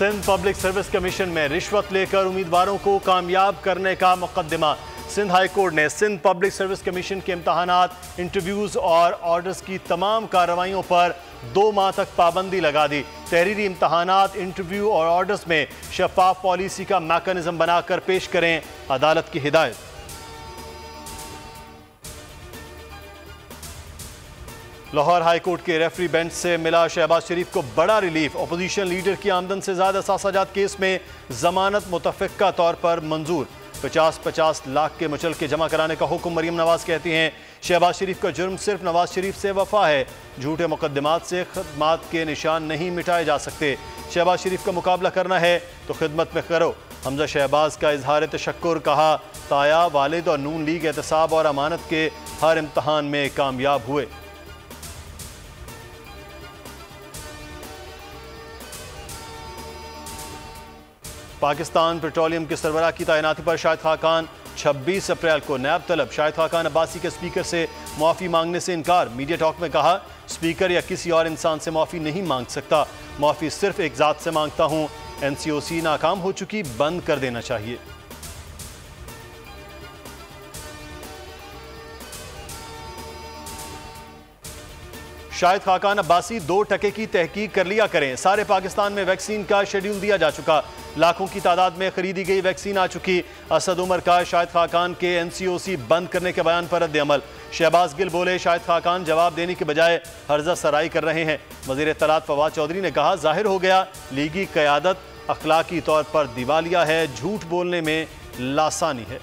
Sindh public service commission में रिश्वत लेकर उम्मीदवारों को कामयाब करने का मुकदमा। सिंध हाई कोर्ट ने सिंध पब्लिक सर्विस कमीशन के इम्तहानात, इंटरव्यूज और ऑर्डर्स की तमाम कार्रवाइयों पर 2 माह तक पाबंदी लगा दी। तहरीरी इम्तहानात, इंटरव्यू और ऑर्डर्स में शफाफ पॉलिसी का मैकेनिज्म बनाकर पेश करें, अदालत की हिदायत। लाहौर हाई कोर्ट के रेफरी बेंच से मिला शहबाज शरीफ को बड़ा रिलीफ। अपोजिशन लीडर की आमदन से ज्यादा सासाजात केस में जमानत मुतफ़िक़ा तौर पर मंजूर। 50-50 लाख के मुचलके जमा कराने का हुक्म। मरीम नवाज कहती हैं शहबाज शरीफ का जुर्म सिर्फ नवाज शरीफ से वफा है, झूठे मुकदमात से खिदमत के निशान नहीं मिटाए जा सकते। शहबाज शरीफ का मुकाबला करना है तो खिदमत में करो। हमजा शहबाज का इजहार तशक्कुर, कहा ताया वालिद और नून लीग एहतसाब और अमानत के हर इम्तहान में कामयाब हुए। पाकिस्तान पेट्रोलियम के सरबराह की तैनाती पर शाहिद खाकान 26 अप्रैल को नैब तलब। शाहिद खाकान अब्बासी के स्पीकर से माफ़ी मांगने से इनकार। मीडिया टॉक में कहा स्पीकर या किसी और इंसान से माफ़ी नहीं मांग सकता, माफ़ी सिर्फ एक ज़ात से मांगता हूँ। NCOC नाकाम हो चुकी, बंद कर देना चाहिए। शाहिद खाकान अब्बासी 2% की तहकीक कर लिया करें। सारे पाकिस्तान में वैक्सीन का शेड्यूल दिया जा चुका, लाखों की तादाद में खरीदी गई वैक्सीन आ चुकी। असद उमर का शाहिद खाकान के NCOC बंद करने के बयान पर रद्द अमल। शहबाज गिल बोले शाहिद खाकान जवाब देने के बजाय हर्जा सराई कर रहे हैं। वज़ीर इत्तलात फवाद चौधरी ने कहा जाहिर हो गया लीगी क़यादत अखलाकी तौर पर दिवालिया है, झूठ बोलने में लासानी है।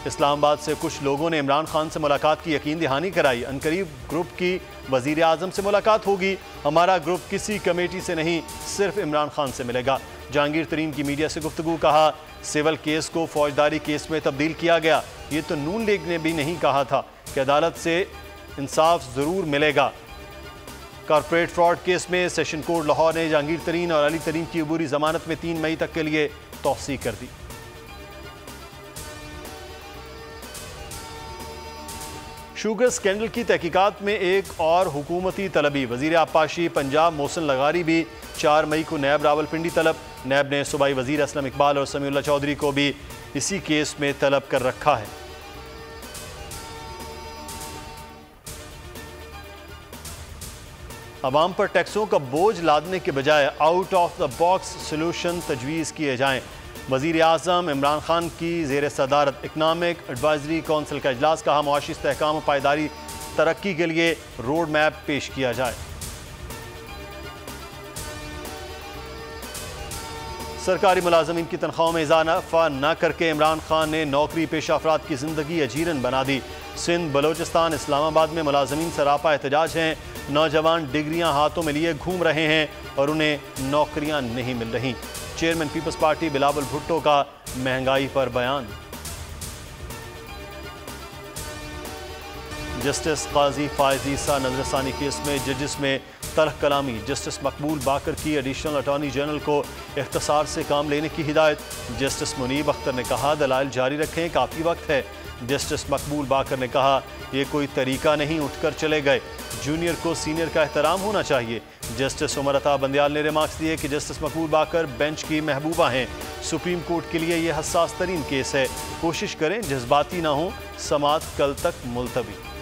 इस्लामाबाद से कुछ लोगों ने इमरान खान से मुलाकात की यकीन दहानी कराई। अनकरीब ग्रुप की वज़ीर आज़म से मुलाकात होगी। हमारा ग्रुप किसी कमेटी से नहीं, सिर्फ इमरान खान से मिलेगा। जहांगीर तरीन की मीडिया से गुफ्तगू, कहा सिविल केस को फौजदारी केस में तब्दील किया गया। ये तो नून लीग ने भी नहीं कहा था कि अदालत से इंसाफ ज़रूर मिलेगा। कॉर्पोरेट फ्रॉड केस में सेशन कोर्ट लाहौर ने जहांगीर तरीन और अली तरीन की अबूरी जमानत में 3 मई तक के लिए तौसीक कर दी। शुगर स्कैंडल की तहकीकात में एक और हुकूमती तलबी। वज़ीर आबपाशी पंजाब मोहसिन लगारी भी 4 मई को नैब रावलपिंडी तलब। नैब ने सूबाई वज़ीर असलम इकबाल और समीउल्लाह चौधरी को भी इसी केस में तलब कर रखा है। अवाम पर टैक्सों का बोझ लादने के बजाय out of the box solution तजवीज़ किए जाएँ। वज़ीर आज़म इमरान खान की ज़ेर सदारत इकनॉमिक एडवाइजरी कौंसिल का इजलास, कहा मुआशी इस्तेहकाम और पायदारी तरक्की के लिए रोड मैप पेश किया जाए। सरकारी मुलाजमीन की तनख्वाहों में इजाफा न करके इमरान खान ने नौकरी पेशा अफराद की ज़िंदगी अजीरन बना दी। सिंध बलोचिस्तान इस्लामाबाद में मुलाजमीन सरापा एहतजाज हैं। नौजवान डिग्रियां हाथों में लिए घूम रहे हैं और उन्हें नौकरियां नहीं मिल रही। चेयरमैन पीपल्स पार्टी बिलावल भुट्टो का महंगाई पर बयान। जस्टिस काजी फायज ईसा नजरसानी केस में जजिस में तल्ख कलामी। जस्टिस मकबूल बाकर की एडिशनल अटॉर्नी जनरल को इख्तिसार से काम लेने की हिदायत। जस्टिस मुनीब अख्तर ने कहा दलाइल जारी रखें, काफ़ी वक्त है। जस्टिस मकबूल बाकर ने कहा यह कोई तरीका नहीं, उठकर चले गए। जूनियर को सीनियर का एहतराम होना चाहिए। जस्टिस उमर अता बंदियाल ने रिमार्क्स दिए कि जस्टिस मकबूल बाकर बेंच की महबूबा हैं। सुप्रीम कोर्ट के लिए यह हसास तरीन केस है, कोशिश करें जज्बाती ना हो। समाअत कल तक मुलतवी।